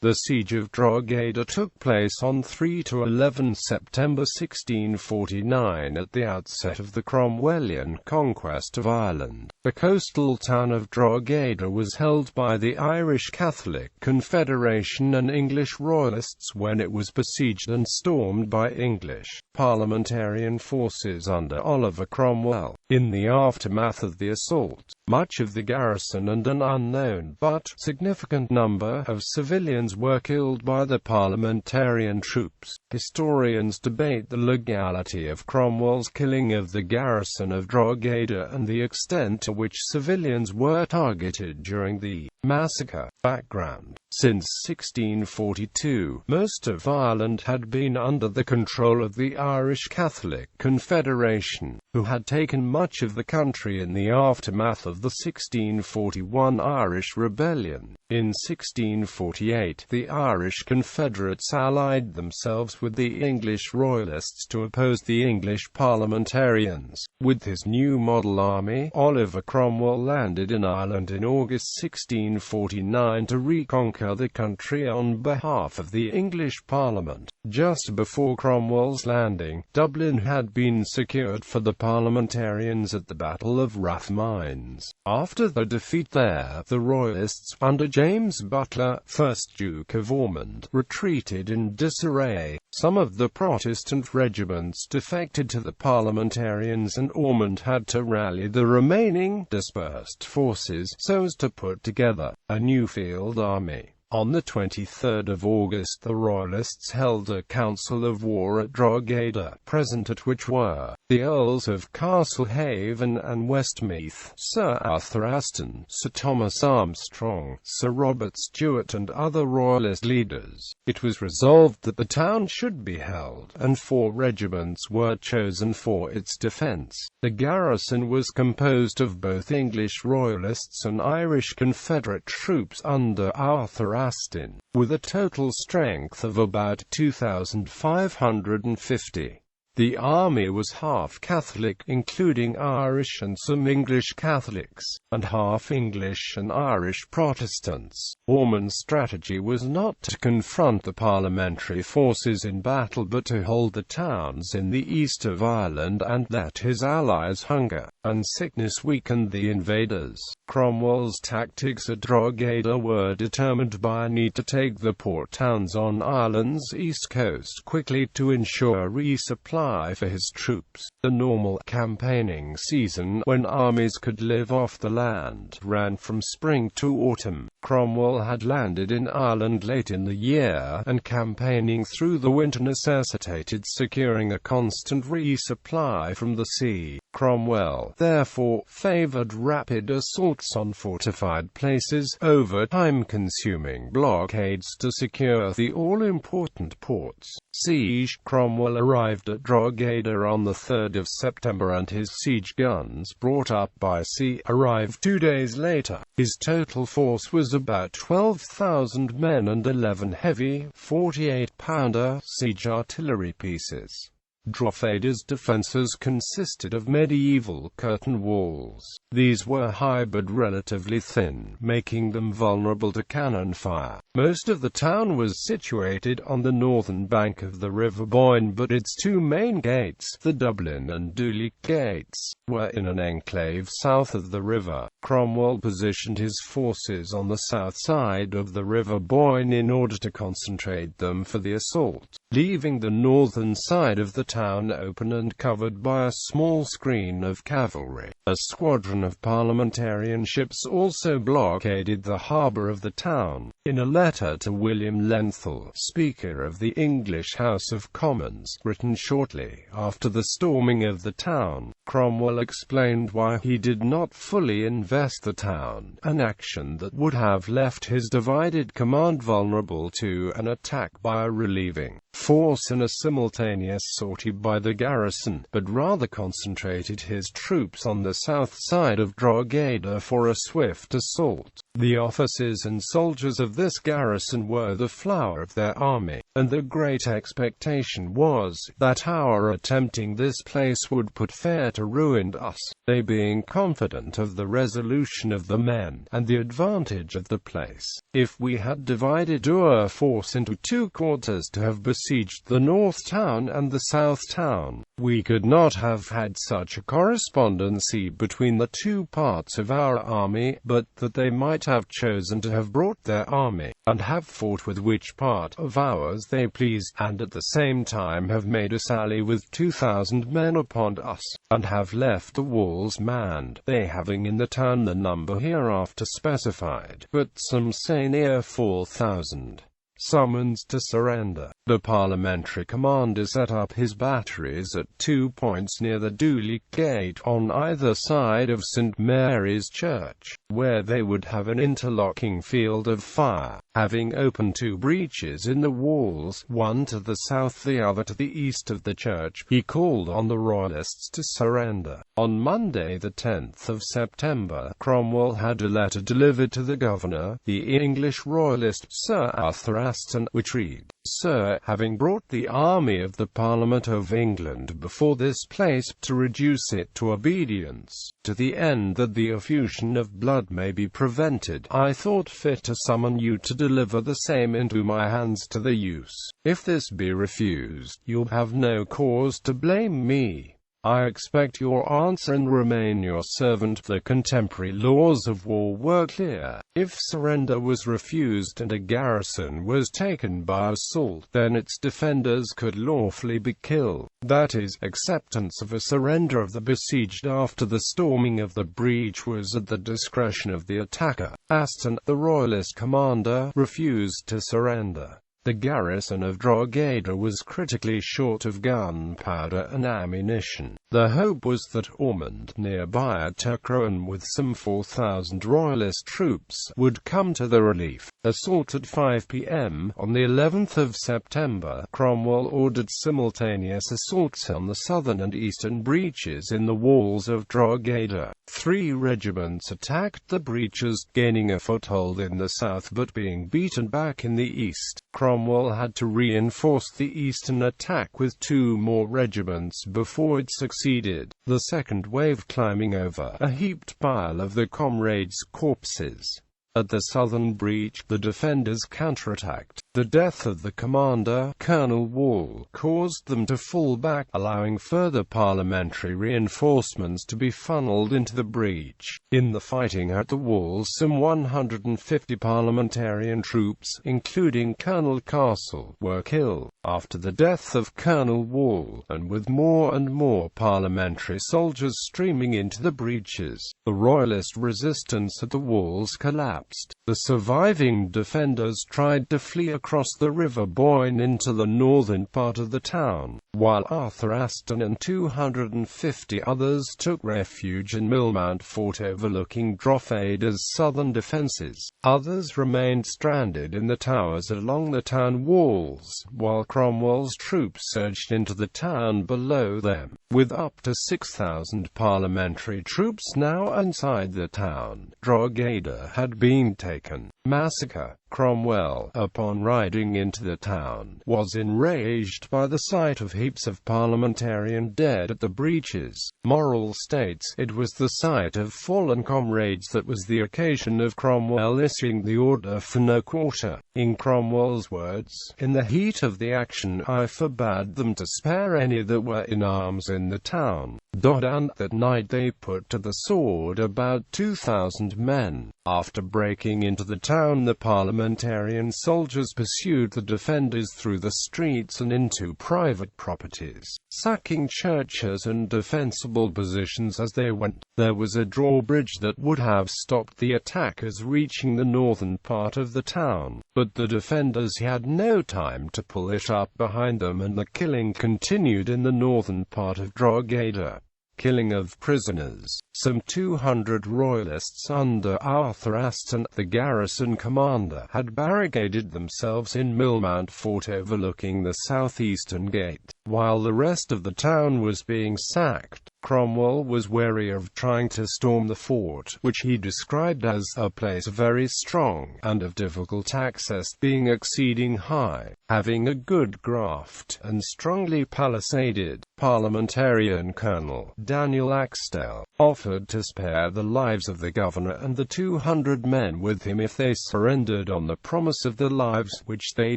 The Siege of Drogheda took place on 3 to 11 September 1649 at the outset of the Cromwellian conquest of Ireland. The coastal town of Drogheda was held by the Irish Catholic Confederation and English Royalists when it was besieged and stormed by English Parliamentarian forces under Oliver Cromwell. In the aftermath of the assault, much of the garrison and an unknown but significant number of civilians were killed by the Parliamentarian troops. Historians debate the legality of Cromwell's killing of the garrison of Drogheda and the extent to which civilians were targeted during the massacre. Background: since 1642, most of Ireland had been under the control of the Irish Catholic Confederation, who had taken much of the country in the aftermath of the 1641 Irish Rebellion. In 1648, the Irish Confederates allied themselves with the English Royalists to oppose the English Parliamentarians. With his new model army, Oliver Cromwell landed in Ireland in August 1649 to reconquer the country on behalf of the English Parliament. Just before Cromwell's landing, Dublin had been secured for the Parliamentarians at the Battle of Rathmines. After the defeat there, the Royalists, under James Butler, 1st Duke of Ormond, retreated in disarray. Some of the Protestant regiments defected to the Parliamentarians and Ormond had to rally the remaining dispersed forces so as to put together a new field army. On the 23rd of August the Royalists held a council of war at Drogheda, present at which were the Earls of Castlehaven and Westmeath, Sir Arthur Aston, Sir Thomas Armstrong, Sir Robert Stewart and other Royalist leaders. It was resolved that the town should be held, and 4 regiments were chosen for its defence. The garrison was composed of both English Royalists and Irish Confederate troops under Arthur Aston, with a total strength of about 2,550. The army was half Catholic, including Irish and some English Catholics, and half English and Irish Protestants. Ormond's strategy was not to confront the parliamentary forces in battle but to hold the towns in the east of Ireland and let his allies' hunger and sickness weaken the invaders. Cromwell's tactics at Drogheda were determined by a need to take the port towns on Ireland's east coast quickly to ensure resupply for his troops. The normal campaigning season, when armies could live off the land, ran from spring to autumn. Cromwell had landed in Ireland late in the year, and campaigning through the winter necessitated securing a constant resupply from the sea. Cromwell, therefore, favoured rapid assaults on fortified places, over time-consuming blockades to secure the all-important ports. Siege: Cromwell arrived at Drogheda on the 3rd of September and his siege guns, brought up by sea, arrived 2 days later. His total force was about 12,000 men and 11 heavy, 48-pounder siege artillery pieces. Drogheda's defences consisted of medieval curtain walls. These were high but relatively thin, making them vulnerable to cannon fire. Most of the town was situated on the northern bank of the River Boyne, but its 2 main gates, the Dublin and Duleek gates, were in an enclave south of the river. Cromwell positioned his forces on the south side of the River Boyne in order to concentrate them for the assault, leaving the northern side of the town open and covered by a small screen of cavalry. A squadron of Parliamentarian ships also blockaded the harbour of the town. In a letter to William Lenthal, Speaker of the English House of Commons, written shortly after the storming of the town, Cromwell explained why he did not fully invest the town, an action that would have left his divided command vulnerable to an attack by a relieving force in a simultaneous sort difficulty by the garrison, but rather concentrated his troops on the south side of Drogheda for a swift assault. The officers and soldiers of this garrison were the flower of their army, and the great expectation was that our attempting this place would put fair to ruin us, they being confident of the resolution of the men, and the advantage of the place. If we had divided our force into two quarters to have besieged the north town and the south town, we could not have had such a correspondency between the two parts of our army, but that they might have chosen to have brought their army, and have fought with which part of ours they pleased, and at the same time have made a sally with 2,000 men upon us, and have left the walls manned, they having in the town the number hereafter specified, but some say near 4,000. Summons to surrender. The parliamentary commander set up his batteries at 2 points near the Dooley Gate on either side of St. Mary's Church, where they would have an interlocking field of fire, having opened 2 breaches in the walls, one to the south, the other to the east of the church. He called on the Royalists to surrender. On Monday the 10th of September, Cromwell had a letter delivered to the governor, the English Royalist, Sir Arthur Aston, which read, "Sir, having brought the army of the Parliament of England before this place, to reduce it to obedience, to the end that the effusion of blood may be prevented, I thought fit to summon you to deliver the same into my hands to the use. If this be refused, you'll have no cause to blame me. I expect your answer and remain your servant." The contemporary laws of war were clear. If surrender was refused and a garrison was taken by assault, then its defenders could lawfully be killed. That is, acceptance of a surrender of the besieged after the storming of the breach was at the discretion of the attacker. Aston, the Royalist commander, refused to surrender. The garrison of Drogheda was critically short of gunpowder and ammunition. The hope was that Ormond, nearby at Turkroan, with some 4,000 Royalist troops, would come to the relief. Assault at 5 p.m. on the 11th of September, Cromwell ordered simultaneous assaults on the southern and eastern breaches in the walls of Drogheda. 3 regiments attacked the breaches, gaining a foothold in the south but being beaten back in the east. Cromwell had to reinforce the eastern attack with 2 more regiments before it succeeded, the second wave climbing over a heaped pile of the comrades' corpses. At the southern breach, the defenders counterattacked. The death of the commander, Colonel Wall, caused them to fall back, allowing further parliamentary reinforcements to be funneled into the breach. In the fighting at the walls, some 150 parliamentarian troops, including Colonel Castle, were killed. After the death of Colonel Wall, and with more and more parliamentary soldiers streaming into the breaches, the Royalist resistance at the walls collapsed. The surviving defenders tried to flee across the River Boyne into the northern part of the town, while Arthur Aston and 250 others took refuge in Millmount Fort overlooking Drogheda's southern defences. Others remained stranded in the towers along the town walls, while Cromwell's troops surged into the town below them. With up to 6,000 parliamentary troops now inside the town, Drogheda had been taken. Massacre. Cromwell, upon riding into the town, was enraged by the sight of heaps of parliamentarian dead at the breaches. Moral states, it was the sight of fallen comrades that was the occasion of Cromwell issuing the order for no quarter. In Cromwell's words, "In the heat of the action I forbade them to spare any that were in arms in the town." And that night they put to the sword about 2,000 men. After breaking into the town, the parliamentarian soldiers pursued the defenders through the streets and into private properties, sacking churches and defensible positions as they went. There was a drawbridge that would have stopped the attackers reaching the northern part of the town, but the defenders had no time to pull it up behind them, and the killing continued in the northern part of Drogheda. killing of prisoners. Some 200 Royalists under Arthur Aston, the garrison commander, had barricaded themselves in Millmount Fort overlooking the southeastern gate. While the rest of the town was being sacked, Cromwell was wary of trying to storm the fort, which he described as a place very strong, and of difficult access, being exceeding high, having a good graft, and strongly palisaded. Parliamentarian Colonel Daniel Axtell offered to spare the lives of the governor and the 200 men with him if they surrendered on the promise of the lives, which they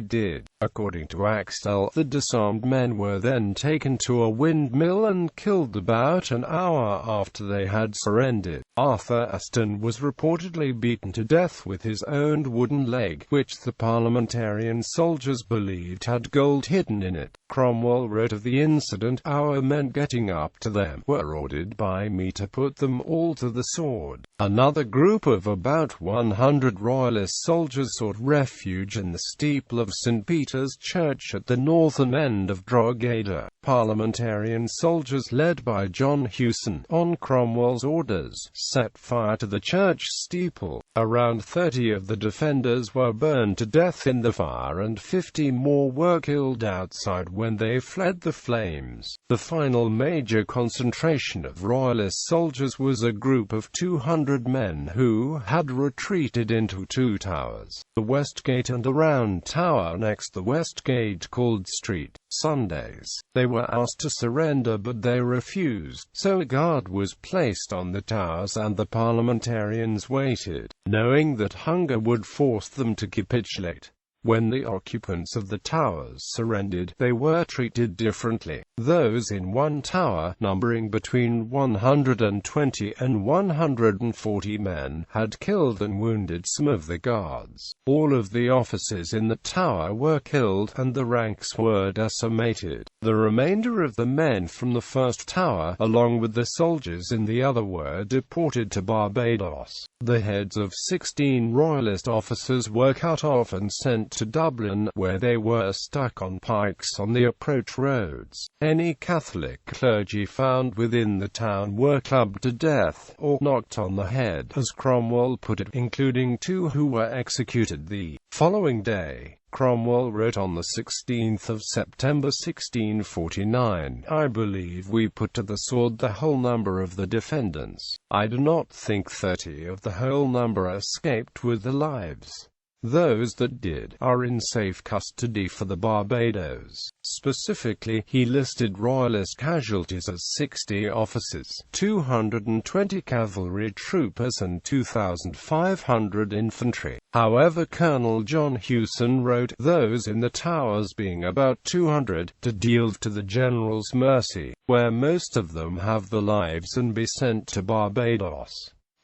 did. According to Axtell, the disarmed men were then taken to a windmill and killed about an hour after they had surrendered. Arthur Aston was reportedly beaten to death with his own wooden leg, which the parliamentarian soldiers believed had gold hidden in it. Cromwell wrote of the incident, "Our men getting up to them were ordered by me to put them all to the sword." Another group of about 100 Royalist soldiers sought refuge in the steeple of St. Peter's Church at the northern end of Drogheda. Parliamentarian soldiers led by John Hewson, on Cromwell's orders, set fire to the church steeple. Around 30 of the defenders were burned to death in the fire and 50 more were killed outside when they fled the flames. The final major concentration of Royalist soldiers was a group of 200 men who had retreated into two towers, the West Gate and a round tower next the West Gate called Street. Sundays, they were asked to surrender but they refused, so a guard was placed on the towers and the parliamentarians waited, knowing that hunger would force them to capitulate. When the occupants of the towers surrendered, they were treated differently. Those in one tower, numbering between 120 and 140 men, had killed and wounded some of the guards. All of the officers in the tower were killed, and the ranks were decimated. The remainder of the men from the first tower, along with the soldiers in the other, were deported to Barbados. The heads of 16 Royalist officers were cut off and sent to Dublin, where they were stuck on pikes on the approach roads. Any Catholic clergy found within the town were clubbed to death, or knocked on the head, as Cromwell put it, including 2 who were executed the following day. Cromwell wrote on the 16th of September 1649, "I believe we put to the sword the whole number of the defendants. I do not think 30 of the whole number escaped with their lives. Those that did are in safe custody for the Barbados." Specifically, he listed Royalist casualties as 60 officers, 220 cavalry troopers and 2,500 infantry. However, Colonel John Hewson wrote, "Those in the towers being about 200, to yield to the general's mercy, where most of them have the lives and be sent to Barbados."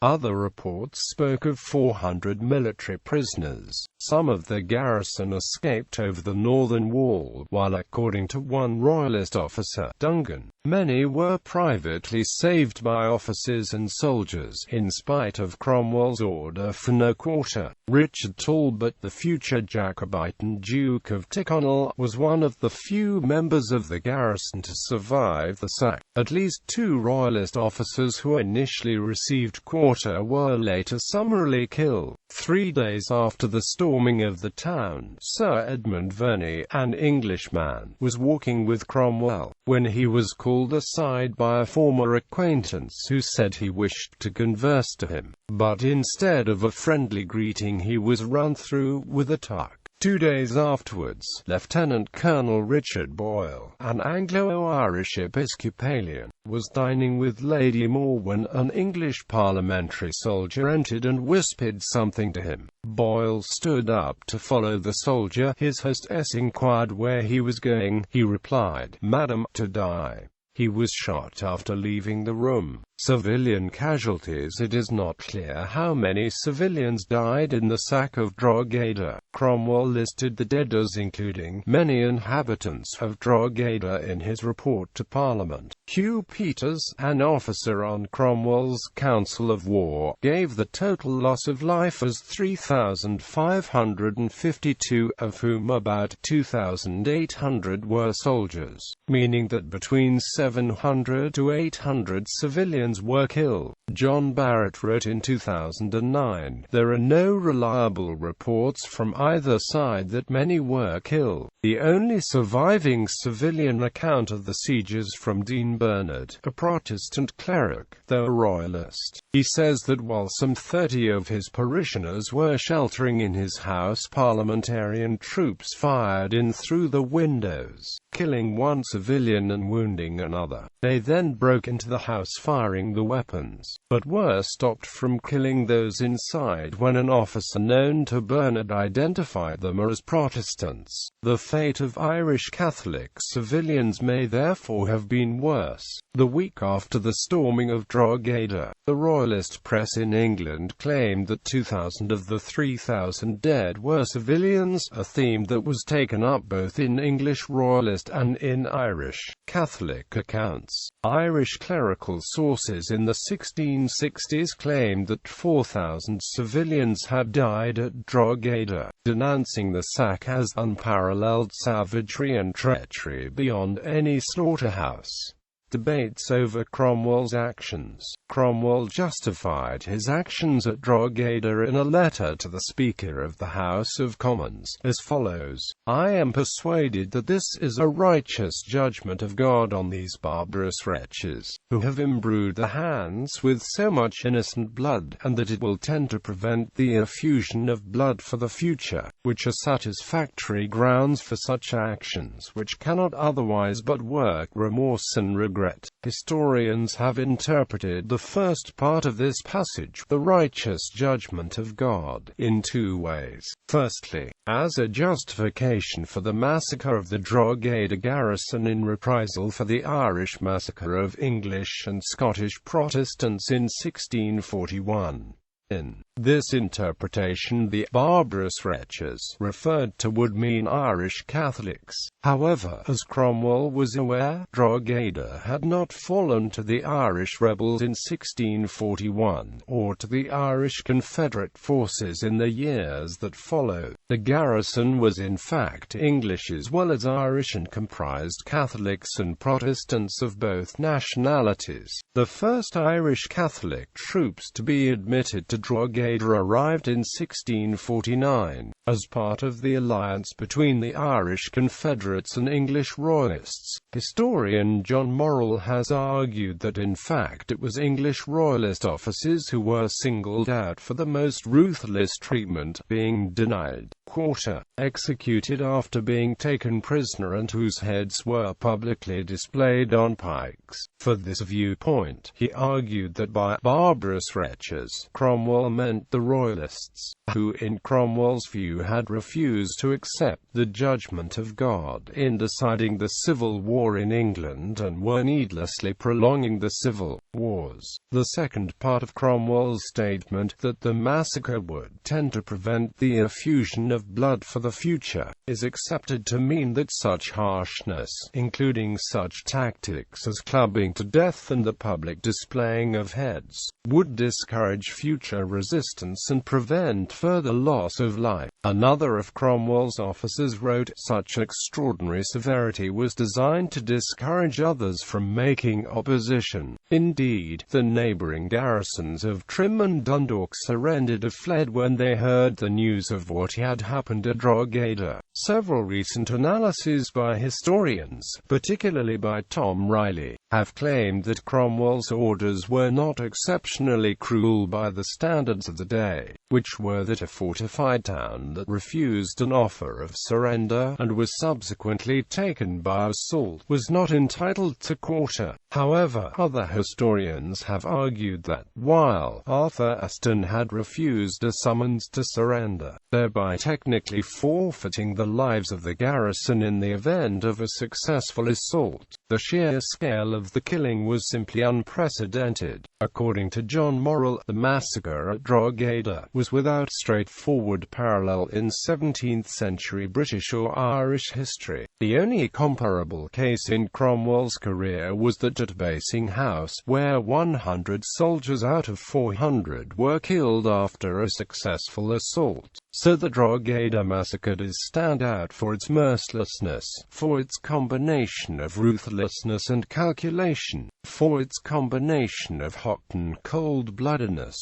Other reports spoke of 400 military prisoners. Some of the garrison escaped over the northern wall, while according to one Royalist officer, Dungan, many were privately saved by officers and soldiers, in spite of Cromwell's order for no quarter. Richard Talbot, the future Jacobite and Duke of Tyrconnell, was one of the few members of the garrison to survive the sack. At least 2 Royalist officers who initially received quarter were later summarily killed. 3 days after the storming of the town, Sir Edmund Verney, an Englishman, was walking with Cromwell, when he was called aside by a former acquaintance who said he wished to converse to him, but instead of a friendly greeting he was run through with a tuck. 2 days afterwards, Lieutenant Colonel Richard Boyle, an Anglo-Irish Episcopalian, was dining with Lady Moore when an English parliamentary soldier entered and whispered something to him. Boyle stood up to follow the soldier. His hostess inquired where he was going. He replied, "Madam, to die." He was shot after leaving the room. Civilian casualties. It is not clear how many civilians died in the sack of Drogheda. Cromwell listed the dead as including many inhabitants of Drogheda in his report to Parliament. Hugh Peters, an officer on Cromwell's Council of War, gave the total loss of life as 3,552, of whom about 2,800 were soldiers, meaning that between 70 700 to 800 civilians were killed. John Barrett wrote in 2009, "There are no reliable reports from either side that many were killed. The only surviving civilian account of the siege is from Dean Bernard, a Protestant cleric, though a Royalist. He says that while some 30 of his parishioners were sheltering in his house, Parliamentarian troops fired in through the windows, killing one civilian and wounding another. They then broke into the house firing the weapons, but were stopped from killing those inside when an officer known to Bernard identified them as Protestants. The fate of Irish Catholic civilians may therefore have been worse." The week after the storming of Drogheda, the Royalist press in England claimed that 2,000 of the 3,000 dead were civilians, a theme that was taken up both in English Royalist and in Irish Catholic accounts. Irish clerical sources in the 1660s claimed that 4,000 civilians had died at Drogheda, denouncing the sack as unparalleled savagery and treachery beyond any slaughterhouse. Debates over Cromwell's actions. Cromwell justified his actions at Drogheda in a letter to the Speaker of the House of Commons, as follows: "I am persuaded that this is a righteous judgment of God on these barbarous wretches, who have imbrued their hands with so much innocent blood, and that it will tend to prevent the effusion of blood for the future, which are satisfactory grounds for such actions, which cannot otherwise but work remorse and regret." Historians have interpreted the first part of this passage, the righteous judgment of God, in two ways. Firstly, as a justification for the massacre of the Drogheda garrison in reprisal for the Irish massacre of English and Scottish Protestants in 1641. In this interpretation, the barbarous wretches referred to would mean Irish Catholics. However, as Cromwell was aware, Drogheda had not fallen to the Irish rebels in 1641, or to the Irish Confederate forces in the years that followed. The garrison was in fact English as well as Irish and comprised Catholics and Protestants of both nationalities. The first Irish Catholic troops to be admitted to Drogheda arrived in 1649, as part of the alliance between the Irish Confederates and English Royalists. Historian John Morrell has argued that in fact it was English Royalist officers who were singled out for the most ruthless treatment, being denied quarter, executed after being taken prisoner, and whose heads were publicly displayed on pikes. For this viewpoint, he argued that by barbarous wretches, Cromwell meant the Royalists, who in Cromwell's view had refused to accept the judgment of God in deciding the civil war in England and were needlessly prolonging the civil wars. The second part of Cromwell's statement, that the massacre would tend to prevent the effusion of blood for the future, is accepted to mean that such harshness, including such tactics as clubbing to death and the public displaying of heads, would discourage future resistance and prevent further loss of life. Another of Cromwell's officers wrote, "Such extraordinary severity was designed to discourage others from making opposition. Indeed, the neighbouring garrisons of Trim and Dundalk surrendered or fled when they heard the news of what had happened at Drogheda." Several recent analyses by historians, particularly by Tom Riley, have claimed that Cromwell's orders were not exceptionally cruel by the standards of the day, which were that a fortified town that refused an offer of surrender, and was subsequently taken by assault, was not entitled to quarter. However, other historians have argued that, while Arthur Aston had refused a summons to surrender, thereby technically forfeiting the lives of the garrison in the event of a successful assault, the sheer scale of the killing was simply unprecedented. According to John Morrell, the massacre at Drogheda was without straightforward parallel in 17th-century British or Irish history. The only comparable case in Cromwell's career was that launched at Basing House, where 100 soldiers out of 400 were killed after a successful assault. So the Drogheda massacre does stand out for its mercilessness, for its combination of ruthlessness and calculation, for its combination of hot and cold-bloodedness.